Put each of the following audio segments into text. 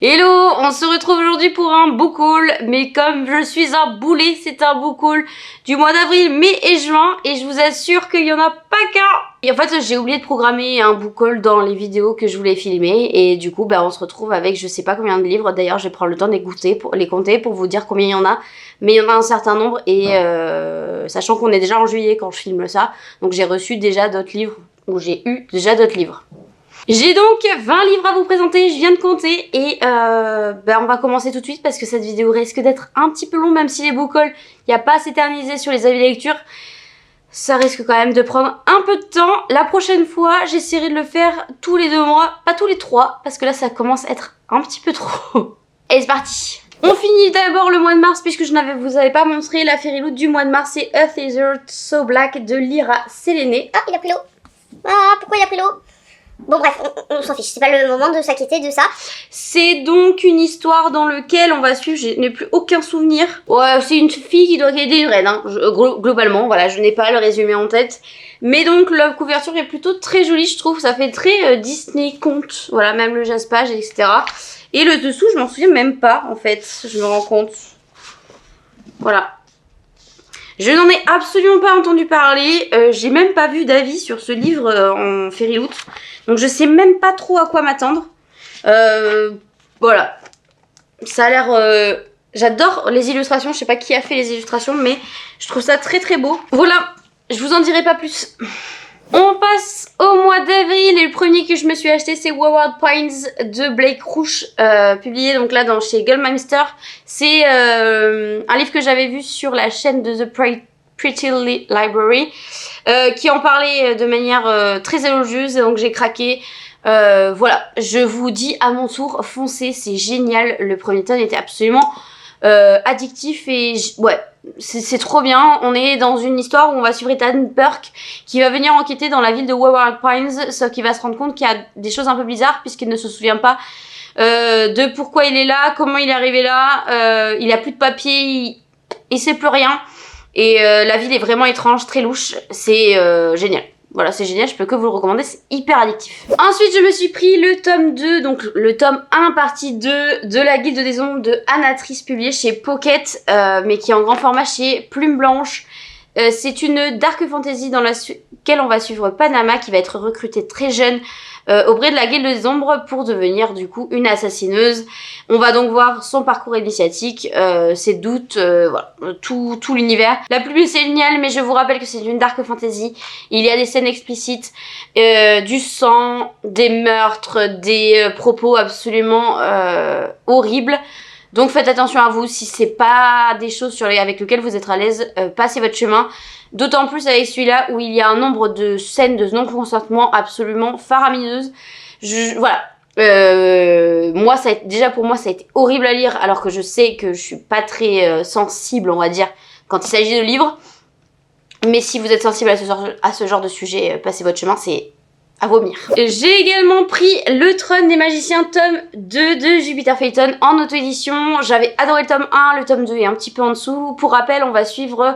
Hello, on se retrouve aujourd'hui pour un book haul, mais comme je suis un boulet, c'est un book haul du mois d'avril, mai et juin, et je vous assure qu'il y en a pas qu'un. Et en fait, j'ai oublié de programmer un book haul dans les vidéos que je voulais filmer, et du coup, on se retrouve avec je sais pas combien de livres. D'ailleurs, je vais prendre le temps de les compter pour vous dire combien il y en a, mais il y en a un certain nombre, et sachant qu'on est déjà en juillet quand je filme ça, donc j'ai reçu déjà d'autres livres, ou j'ai eu déjà d'autres livres. J'ai donc 20 livres à vous présenter, je viens de compter et on va commencer tout de suite parce que cette vidéo risque d'être un petit peu longue, même si les book hauls, il n'y a pas à s'éterniser sur les avis de lecture. Ça risque quand même de prendre un peu de temps. La prochaine fois, j'essaierai de le faire tous les 2 mois, pas tous les 3, parce que là ça commence à être un petit peu trop. Et c'est parti. On finit d'abord le mois de mars puisque je ne vous avais pas montré la Fairyloot du mois de mars, c'est Earth is Earth So Black de Lyra Séléné. Ah, il a pris l'eau. Ah, pourquoi il a pris l'eau? Bon bref, on s'en fiche, c'est pas le moment de s'inquiéter de ça. C'est donc une histoire dans laquelle on va suivre, je n'ai plus aucun souvenir. Ouais, c'est une fille qui doit aider une reine, hein. Globalement, voilà, je n'ai pas le résumé en tête. Mais donc la couverture est plutôt très jolie, je trouve, ça fait très Disney conte, voilà, même le jaspage, etc. Et le dessous, je m'en souviens même pas, en fait, je me rends compte. Voilà. Je n'en ai absolument pas entendu parler, j'ai même pas vu d'avis sur ce livre en Fairyloot, donc je sais même pas trop à quoi m'attendre. Voilà, ça a l'air... J'adore les illustrations, je sais pas qui a fait les illustrations, mais je trouve ça très très beau. Voilà, je vous en dirai pas plus. On passe au mois d'avril et le premier que je me suis acheté c'est Wayward Pines de Blake Rouch, publié donc là chez Gulminster. C'est un livre que j'avais vu sur la chaîne de The Pretty Library qui en parlait de manière très élogieuse, et donc j'ai craqué. Voilà, je vous dis à mon tour, foncez, c'est génial. Le premier tome était absolument addictif et ouais, c'est trop bien. On est dans une histoire où on va suivre Ethan Burke qui va venir enquêter dans la ville de Wayward Pines, sauf qu'il va se rendre compte qu'il y a des choses un peu bizarres puisqu'il ne se souvient pas de pourquoi il est là, comment il est arrivé là, il a plus de papier, il sait plus rien et la ville est vraiment étrange, très louche, c'est génial. Voilà, c'est génial, je peux que vous le recommander, c'est hyper addictif. Ensuite, je me suis pris le tome 2, donc le tome 1 partie 2 de la Guilde des Ombres de Anatrice, publié chez Pocket, mais qui est en grand format chez Plume Blanche. C'est une dark fantasy dans laquelle on va suivre Panama, qui va être recrutée très jeune auprès de la Guilde des Ombres pour devenir du coup une assassineuse. On va donc voir son parcours initiatique, ses doutes, voilà, tout l'univers. La pub c'est génial, mais je vous rappelle que c'est une dark fantasy. Il y a des scènes explicites, du sang, des meurtres, des propos absolument horribles. Donc faites attention à vous, si c'est pas des choses avec lesquelles vous êtes à l'aise, passez votre chemin. D'autant plus avec celui-là où il y a un nombre de scènes de non-consentement absolument faramineuses. Voilà. Déjà pour moi ça a été horrible à lire, alors que je sais que je suis pas très sensible, on va dire, quand il s'agit de livres. Mais si vous êtes sensible à ce genre de sujet, passez votre chemin, c'est à vomir. J'ai également pris Le Trône des Magiciens tome 2 de Jupiter Phaeton en auto-édition. J'avais adoré le tome 1, le tome 2 est un petit peu en dessous. Pour rappel, on va suivre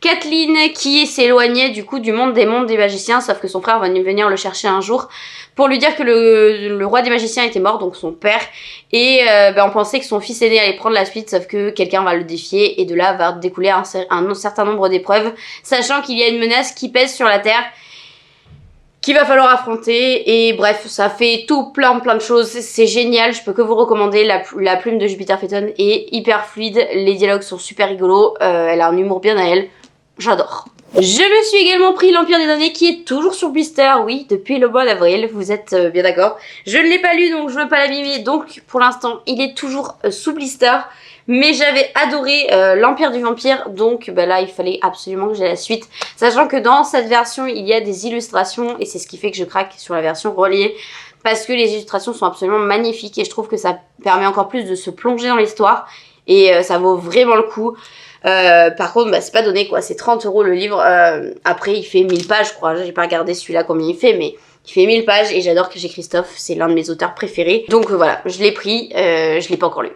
Kathleen qui s'éloignait du coup du monde des magiciens, sauf que son frère va venir le chercher un jour pour lui dire que le roi des magiciens était mort, donc son père, et on pensait que son fils aîné allait prendre la suite, sauf que quelqu'un va le défier, et de là va découler un certain nombre d'épreuves, sachant qu'il y a une menace qui pèse sur la Terre, qu'il va falloir affronter, et bref, ça fait tout plein de choses, c'est génial, je peux que vous recommander. La plume de Jupiter Phaeton est hyper fluide, les dialogues sont super rigolos, elle a un humour bien à elle, j'adore. Je me suis également pris l'Empire des Damnés qui est toujours sur blister, oui, depuis le mois d'avril, vous êtes bien d'accord. Je ne l'ai pas lu donc je ne veux pas l'abîmer, donc pour l'instant il est toujours sous blister. Mais j'avais adoré l'Empire du Vampire, donc là il fallait absolument que j'ai la suite. Sachant que dans cette version il y a des illustrations et c'est ce qui fait que je craque sur la version reliée. Parce que les illustrations sont absolument magnifiques et je trouve que ça permet encore plus de se plonger dans l'histoire. Et ça vaut vraiment le coup. Par contre c'est pas donné quoi, c'est 30 € le livre. Après il fait 1000 pages je crois, j'ai pas regardé celui-là combien il fait, mais il fait 1000 pages et j'adore que j'ai Christophe, c'est l'un de mes auteurs préférés. Donc voilà, je l'ai pris, je l'ai pas encore lu.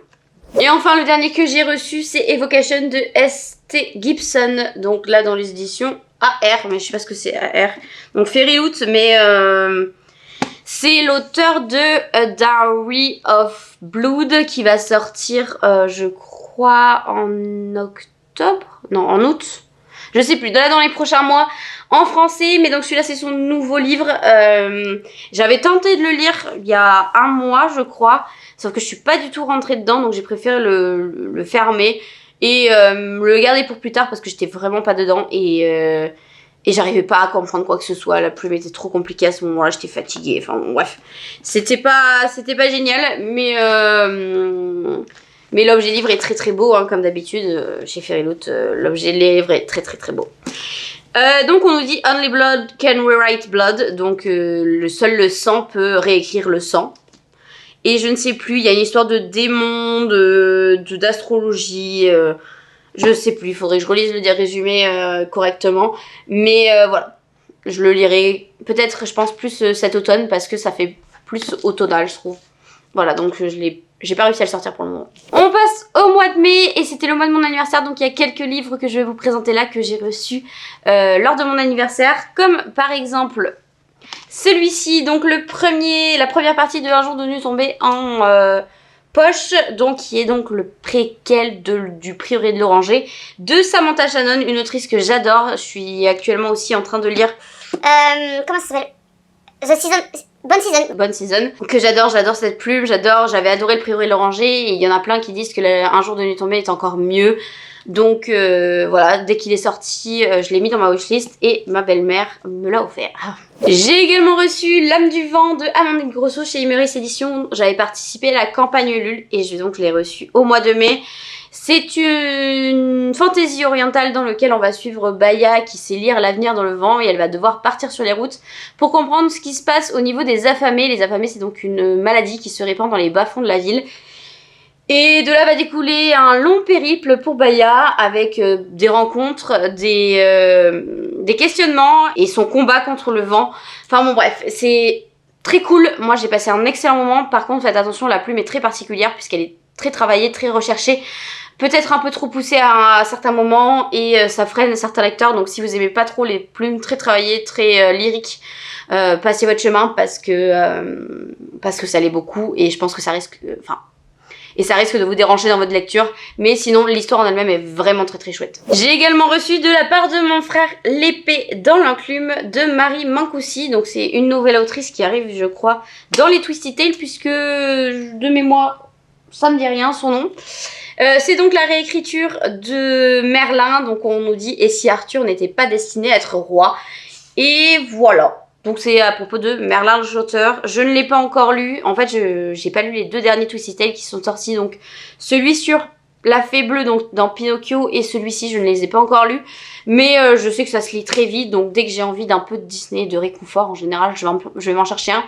Et enfin le dernier que j'ai reçu c'est Evocation de S.T. Gibson, donc là dans les éditions AR, mais je sais pas ce que c'est AR, donc Fairyloot, mais C'est l'auteur de A Diary of Blood qui va sortir, je crois, en octobre. Non, en août. Je sais plus, dans les prochains mois en français, mais donc celui-là c'est son nouveau livre. J'avais tenté de le lire il y a un mois je crois, sauf que je suis pas du tout rentrée dedans, donc j'ai préféré le fermer et le garder pour plus tard parce que j'étais vraiment pas dedans et j'arrivais pas à comprendre quoi que ce soit. La plume était trop compliquée à ce moment-là, j'étais fatiguée, enfin bon, bref. C'était pas génial, mais l'objet livre est très très beau, hein, comme d'habitude, chez Fairyloot, l'objet livre est très très très beau. Donc on nous dit Only Blood can rewrite blood, donc seul le sang peut réécrire le sang. Et je ne sais plus, il y a une histoire de démons, d'astrologie, je sais plus, il faudrait que je relise le résumé correctement. Mais voilà, je le lirai peut-être, je pense, plus cet automne parce que ça fait plus automnal, je trouve. Voilà, donc j'ai pas réussi à le sortir pour le moment. On passe au mois de mai et c'était le mois de mon anniversaire, donc il y a quelques livres que je vais vous présenter là que j'ai reçus lors de mon anniversaire, comme par exemple celui-ci, donc la première partie de Un jour de nuit tombé en poche, donc qui est donc le préquel du Prieuré de l'Oranger de Samantha Shannon, une autrice que j'adore. Je suis actuellement aussi en train de lire comment ça s'appelle? Bonne Season, que j'adore cette plume, j'avais adoré le Prieuré de l'Oranger et il y en a plein qui disent que Un jour de nuit tombée est encore mieux. Donc voilà, dès qu'il est sorti, je l'ai mis dans ma wishlist et ma belle-mère me l'a offert. J'ai également reçu L'âme du vent de Amandine Grosso chez Imeris Éditions. J'avais participé à la campagne Ulule et donc je l'ai reçu au mois de mai. C'est une fantaisie orientale dans laquelle on va suivre Baya qui sait lire l'avenir dans le vent et elle va devoir partir sur les routes pour comprendre ce qui se passe au niveau des affamés. Les affamés, c'est donc une maladie qui se répand dans les bas-fonds de la ville. Et de là va découler un long périple pour Baya avec des rencontres, des questionnements et son combat contre le vent. Enfin bon bref, c'est très cool. Moi j'ai passé un excellent moment. Par contre faites attention, la plume est très particulière puisqu'elle est très travaillée, très recherchée. Peut-être un peu trop poussée à certains moments et ça freine certains lecteurs. Donc si vous aimez pas trop les plumes très travaillées, très lyriques, passez votre chemin parce que ça l'est beaucoup et je pense que ça risque... Et ça risque de vous déranger dans votre lecture. Mais sinon, l'histoire en elle-même est vraiment très très chouette. J'ai également reçu de la part de mon frère L'épée dans l'enclume de Marie Mancoussi. Donc c'est une nouvelle autrice qui arrive, je crois, dans les Twisty Tales. Puisque de mémoire, ça me dit rien son nom. C'est donc la réécriture de Merlin. Donc on nous dit « Et si Arthur n'était pas destiné à être roi ?» Et voilà. Donc c'est à propos de Merlin le Chanteur. Je ne l'ai pas encore lu. En fait, j'ai pas lu les deux derniers Twisty Tales qui sont sortis. Donc celui sur la Fée Bleue donc, dans Pinocchio et celui-ci, je ne les ai pas encore lus. Mais je sais que ça se lit très vite. Donc dès que j'ai envie d'un peu de Disney, de réconfort en général, je vais m'en chercher un.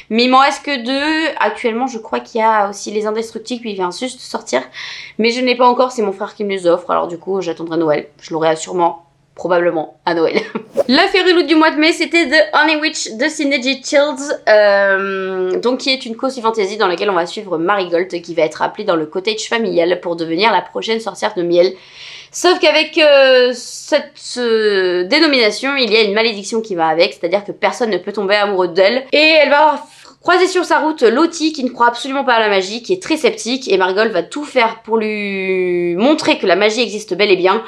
Mais il m'en reste que deux. Actuellement, je crois qu'il y a aussi Les Indestructibles. Puis il vient juste de sortir. Mais je ne l'ai pas encore. C'est mon frère qui me les offre. Alors du coup, j'attendrai Noël. Je l'aurai probablement à Noël. La Fairyloot du mois de mai, c'était The Honey Witch de Sidney J. Childs, donc qui est une cozy fantasy dans laquelle on va suivre Marigold qui va être appelée dans le cottage familial pour devenir la prochaine sorcière de miel. Sauf qu'avec cette dénomination, il y a une malédiction qui va avec, c'est-à-dire que personne ne peut tomber amoureux d'elle. Et elle va croiser sur sa route Lottie qui ne croit absolument pas à la magie, qui est très sceptique, et Marigold va tout faire pour lui montrer que la magie existe bel et bien.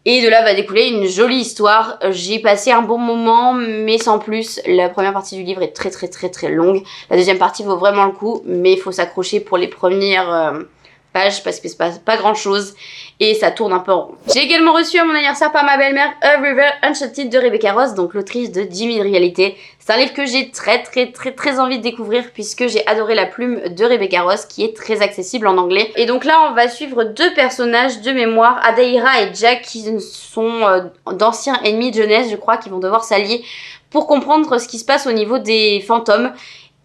Et de là va découler une jolie histoire. J'ai passé un bon moment, mais sans plus. La première partie du livre est très très très très longue. La deuxième partie vaut vraiment le coup, mais il faut s'accrocher pour les premières pages parce que c'est pas grand chose et ça tourne un peu en rond. J'ai également reçu à mon anniversaire par ma belle-mère A River Enchanted de Rebecca Ross, donc l'autrice de 10 000 réalités. C'est un livre que j'ai très envie de découvrir puisque j'ai adoré la plume de Rebecca Ross qui est très accessible en anglais. Et donc là on va suivre deux personnages de mémoire, Adaira et Jack, qui sont d'anciens ennemis de jeunesse je crois, qui vont devoir s'allier pour comprendre ce qui se passe au niveau des fantômes.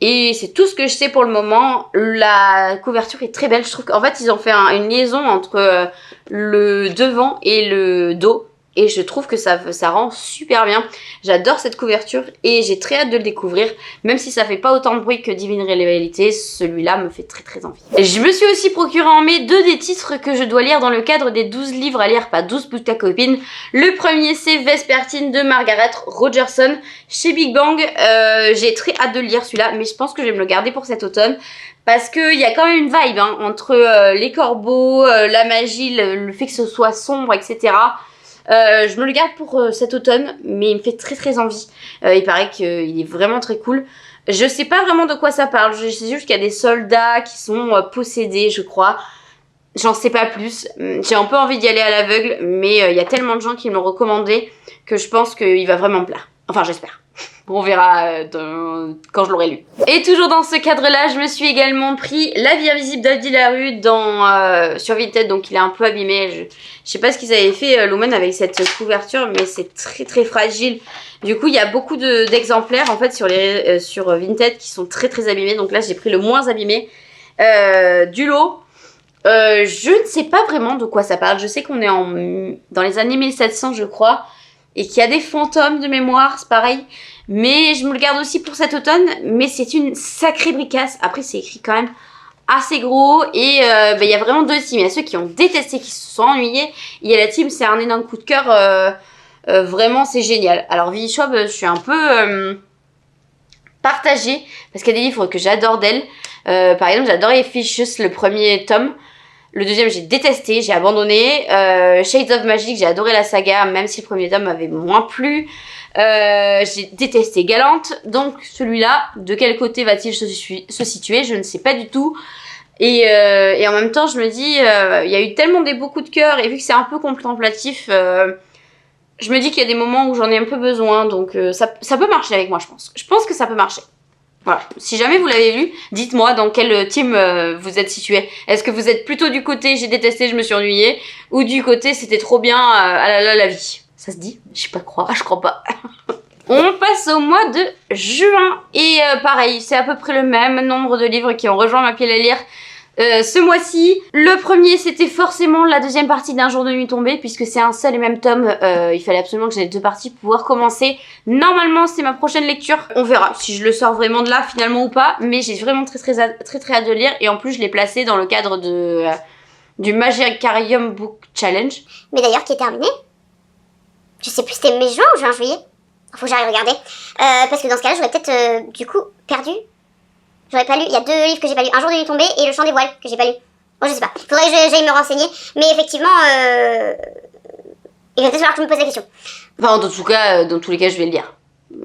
Et c'est tout ce que je sais pour le moment. La couverture est très belle. Je trouve qu'en fait, ils ont fait une liaison entre le devant et le dos. et je trouve que ça rend super bien. J'adore cette couverture et j'ai très hâte de le découvrir, même si ça fait pas autant de bruit que Divine Réalité, celui-là me fait très très envie. Je me suis aussi procuré en mai 2 des titres que je dois lire dans le cadre des 12 livres à lire, pas 12 pour ta copine. Le premier c'est Vespertine de Margaret Rogerson chez Big Bang. J'ai très hâte de le lire celui-là, mais je pense que je vais me le garder pour cet automne. Parce qu'il y a quand même une vibe hein, entre les corbeaux, la magie, le fait que ce soit sombre, etc. Je me le garde pour cet automne, mais il me fait très très envie. Il paraît qu'il est vraiment très cool. Je sais pas vraiment de quoi ça parle, je sais juste qu'il y a des soldats qui sont possédés, je crois. J'en sais pas plus. J'ai un peu envie d'y aller à l'aveugle, mais il y a tellement de gens qui me l'ont recommandé que je pense qu'il va vraiment me plaire. Enfin, j'espère. On verra quand je l'aurai lu. Et toujours dans ce cadre-là, je me suis également pris La vie invisible d'Abdi Larue sur Vinted, donc il est un peu abîmé. Je sais pas ce qu'ils avaient fait, Lumen, avec cette couverture, mais c'est très très fragile. Du coup, il y a beaucoup d'exemplaires en fait sur Vinted qui sont très très abîmés. Donc là, j'ai pris le moins abîmé du lot. Je ne sais pas vraiment de quoi ça parle. Je sais qu'on est dans les années 1700, je crois, et qu'il y a des fantômes de mémoire, c'est pareil. Mais je me le garde aussi pour cet automne, mais c'est une sacrée bricasse. Après, c'est écrit quand même assez gros, et il y a vraiment 2 teams. Il y a ceux qui ont détesté, qui se sont ennuyés. Il y a la team, c'est un énorme coup de cœur. Vraiment, c'est génial. Alors, Vivi Schwab, je suis un peu partagée, parce qu'il y a des livres que j'adore d'elle. Par exemple, j'adorais Ficus, le premier tome. Le deuxième, j'ai détesté, j'ai abandonné. Shades of Magic, j'ai adoré la saga, même si le premier tome m'avait moins plu. J'ai détesté Galante. Donc celui-là, de quel côté va-t-il se situer? Je ne sais pas du tout. Et en même temps, je me dis, il y a eu tellement des beaux coups de cœur, et vu que c'est un peu contemplatif, je me dis qu'il y a des moments où j'en ai un peu besoin. Donc ça peut marcher avec moi, je pense. Je pense que ça peut marcher. Voilà. Si jamais vous l'avez lu, dites-moi dans quel team vous êtes situé. Est-ce que vous êtes plutôt du côté j'ai détesté, je me suis ennuyée, ou du côté c'était trop bien, ah là là la vie. Ça se dit? Je sais pas quoi, je crois pas. On passe au mois de juin et pareil, c'est à peu près le même nombre de livres qui ont rejoint ma pile à lire. Ce mois-ci, le premier c'était forcément la deuxième partie d'Un jour de nuit tombée, puisque c'est un seul et même tome, il fallait absolument que j'aie 2 parties pour pouvoir commencer. Normalement c'est ma prochaine lecture, on verra si je le sors vraiment de là finalement ou pas, mais j'ai vraiment très hâte de lire, et en plus je l'ai placé dans le cadre du Magicarium Book Challenge. Mais d'ailleurs qui est terminé. Je sais plus, c'était mai-juin ou juin-juillet. Faut que j'aille regarder. Parce que dans ce cas-là, j'aurais peut-être du coup perdu. J'aurais pas lu. Il y a 2 livres que j'ai pas lu. Un jour de nuit tombée et Le chant des voiles que j'ai pas lu. Bon, je sais pas. Faudrait que j'aille me renseigner. Mais effectivement, il va peut-être falloir que je me pose la question. Enfin, en tout cas, dans tous les cas, je vais le lire.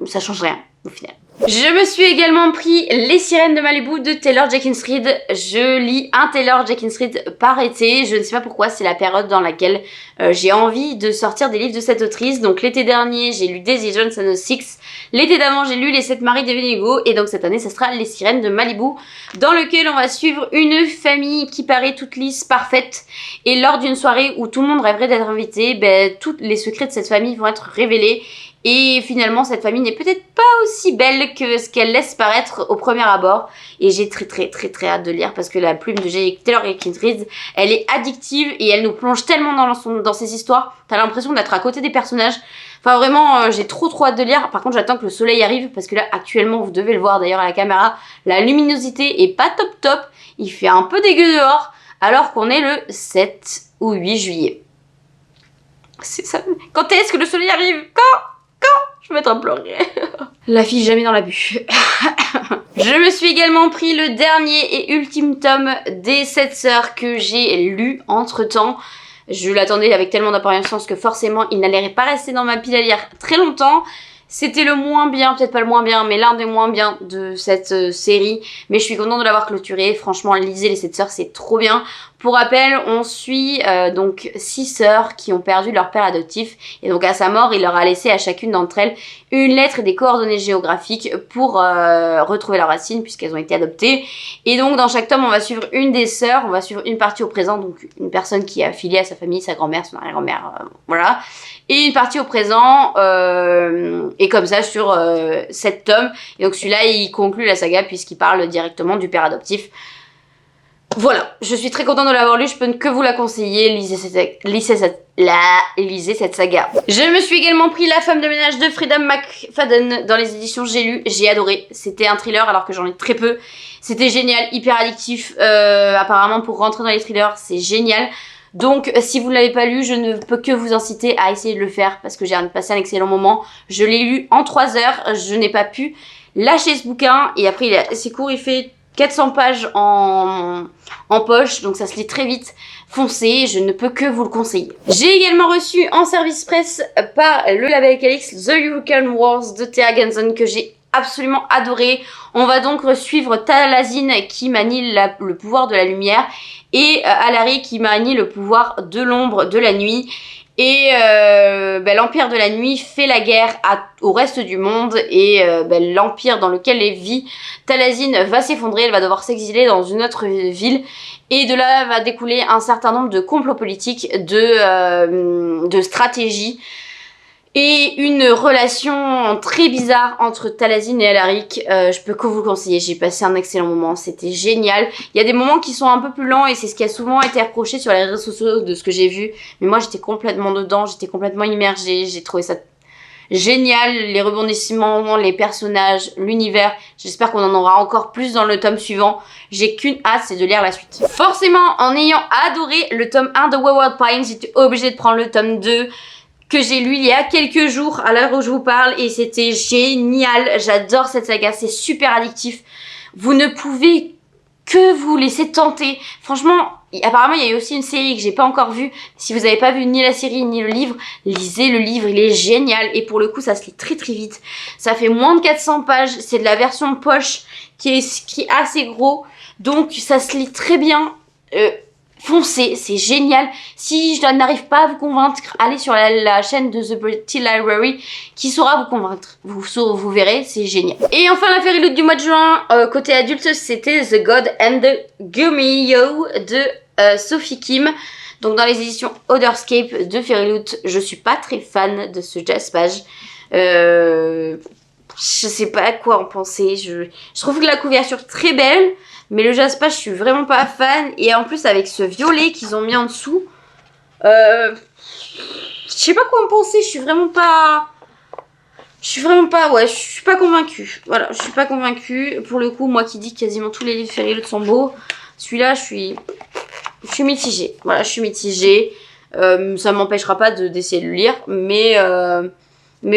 Ça change rien, au final. Je me suis également pris Les Sirènes de Malibu de Taylor Jenkins Reid. Je lis un Taylor Jenkins Reid par été. Je ne sais pas pourquoi, c'est la période dans laquelle j'ai envie de sortir des livres de cette autrice. Donc l'été dernier, j'ai lu Daisy Jones and the Six. L'été d'avant, j'ai lu Les 7 maris d'Evelyn Hugo. Et donc cette année, ça sera Les Sirènes de Malibu, dans lequel on va suivre une famille qui paraît toute lisse, parfaite. Et lors d'une soirée où tout le monde rêverait d'être invité, tous les secrets de cette famille vont être révélés. Et finalement, cette famille n'est peut-être pas aussi belle que ce qu'elle laisse paraître au premier abord. Et j'ai très hâte de lire, parce que la plume de Taylor Jenkins Reid, elle est addictive et elle nous plonge tellement dans ses histoires. T'as l'impression d'être à côté des personnages. Enfin vraiment, j'ai trop hâte de lire. Par contre, j'attends que le soleil arrive, parce que là, actuellement, vous devez le voir d'ailleurs à la caméra, la luminosité est pas top. Il fait un peu dégueu dehors, alors qu'on est le 7 ou 8 juillet. C'est ça. Quand est-ce que le soleil arrive? Quand je vais mettre à pleurer. La fille jamais dans la bûche. Je me suis également pris le dernier et ultime tome des 7 sœurs que j'ai lu entre temps. Je l'attendais avec tellement d'impatience que forcément il n'allait pas rester dans ma pile à lire très longtemps. C'était le moins bien, peut-être pas le moins bien, mais l'un des moins bien de cette série. Mais je suis contente de l'avoir clôturé. Franchement, lisez Les 7 sœurs, c'est trop bien. Pour rappel, on suit donc 6 sœurs qui ont perdu leur père adoptif. Et donc à sa mort, il leur a laissé à chacune d'entre elles une lettre et des coordonnées géographiques pour retrouver leurs racines, puisqu'elles ont été adoptées. Et donc dans chaque tome, on va suivre une des sœurs. On va suivre une partie au présent, donc une personne qui est affiliée à sa famille, sa grand-mère, son arrière-grand-mère, voilà. Et une partie au présent, et comme ça sur 7 tomes. Et donc celui-là, il conclut la saga puisqu'il parle directement du père adoptif. Voilà, je suis très contente de l'avoir lu, je peux que vous la conseiller, lisez cette saga. Je me suis également pris La femme de ménage de Freida McFadden dans les éditions J'ai lu, j'ai adoré. C'était un thriller alors que j'en ai très peu. C'était génial, hyper addictif, apparemment pour rentrer dans les thrillers, c'est génial. Donc si vous ne l'avez pas lu, je ne peux que vous inciter à essayer de le faire parce que j'ai passé un excellent moment. Je l'ai lu en 3 heures, je n'ai pas pu lâcher ce bouquin et après c'est court, il fait 400 pages en poche, donc ça se lit très vite. Foncez, je ne peux que vous le conseiller. J'ai également reçu en service presse par le label Calix The Hurricane Wars de Thea Ganson que j'ai absolument adoré. On va donc suivre Talazine qui manie le pouvoir de la lumière et Alari qui manie le pouvoir de l'ombre de la nuit. Et l'Empire de la Nuit fait la guerre au reste du monde et l'Empire dans lequel elle vit, Talazine va s'effondrer, elle va devoir s'exiler dans une autre ville et de là va découler un certain nombre de complots politiques, de stratégies et une relation très bizarre entre Talazine et Alaric. Je peux que vous le conseiller, j'ai passé un excellent moment, c'était génial. Il y a des moments qui sont un peu plus lents et c'est ce qui a souvent été reproché sur les réseaux sociaux de ce que j'ai vu. Mais moi j'étais complètement dedans, j'étais complètement immergée, j'ai trouvé ça génial. Les rebondissements, les personnages, l'univers. J'espère qu'on en aura encore plus dans le tome suivant. J'ai qu'une hâte, c'est de lire la suite. Forcément, en ayant adoré le tome 1 de Wayward Pines, j'étais obligée de prendre le tome 2 que j'ai lu il y a quelques jours à l'heure où je vous parle et c'était génial. J'adore cette saga, c'est super addictif. Vous ne pouvez que vous laisser tenter. Franchement, apparemment il y a eu aussi une série que j'ai pas encore vue. Si vous n'avez pas vu ni la série ni le livre, lisez le livre, il est génial. Et pour le coup, ça se lit très très vite. Ça fait moins de 400 pages, c'est de la version poche qui est assez gros. Donc ça se lit très bien. Foncez, c'est génial. Si je n'arrive pas à vous convaincre, allez sur la chaîne de The Pretty Library qui saura vous convaincre. Vous verrez, c'est génial. Et enfin, la Fairy Loot du mois de juin, côté adulte, c'était The God and the Gummio de Sophie Kim. Donc dans les éditions Otherscape de Fairy Loot, je suis pas très fan de ce jazz page. Je sais pas à quoi en penser. Je trouve que la couverture est très belle. Mais le Jaspa, je suis vraiment pas fan. Et en plus, avec ce violet qu'ils ont mis en dessous, je sais pas quoi en penser. Je suis vraiment pas, ouais, je suis pas convaincue. Voilà, je suis pas convaincue. Pour le coup, moi qui dis que quasiment tous les livres Fairy Loot sont beaux, celui-là, je suis mitigée. Voilà, je suis mitigée. Ça m'empêchera pas d'essayer de le lire. Mais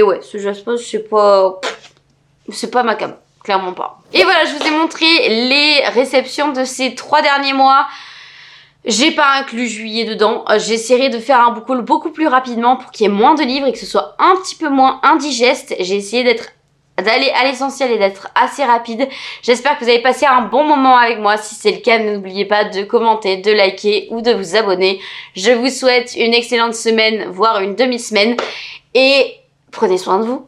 ouais, ce Jaspa, c'est pas ma cam. Clairement pas. Et voilà, je vous ai montré les réceptions de ces 3 derniers mois. J'ai pas inclus juillet dedans. J'essaierai de faire un book haul beaucoup plus rapidement pour qu'il y ait moins de livres et que ce soit un petit peu moins indigeste. J'ai essayé d'aller à l'essentiel et d'être assez rapide. J'espère que vous avez passé un bon moment avec moi. Si c'est le cas, n'oubliez pas de commenter, de liker ou de vous abonner. Je vous souhaite une excellente semaine, voire une demi-semaine. Et prenez soin de vous.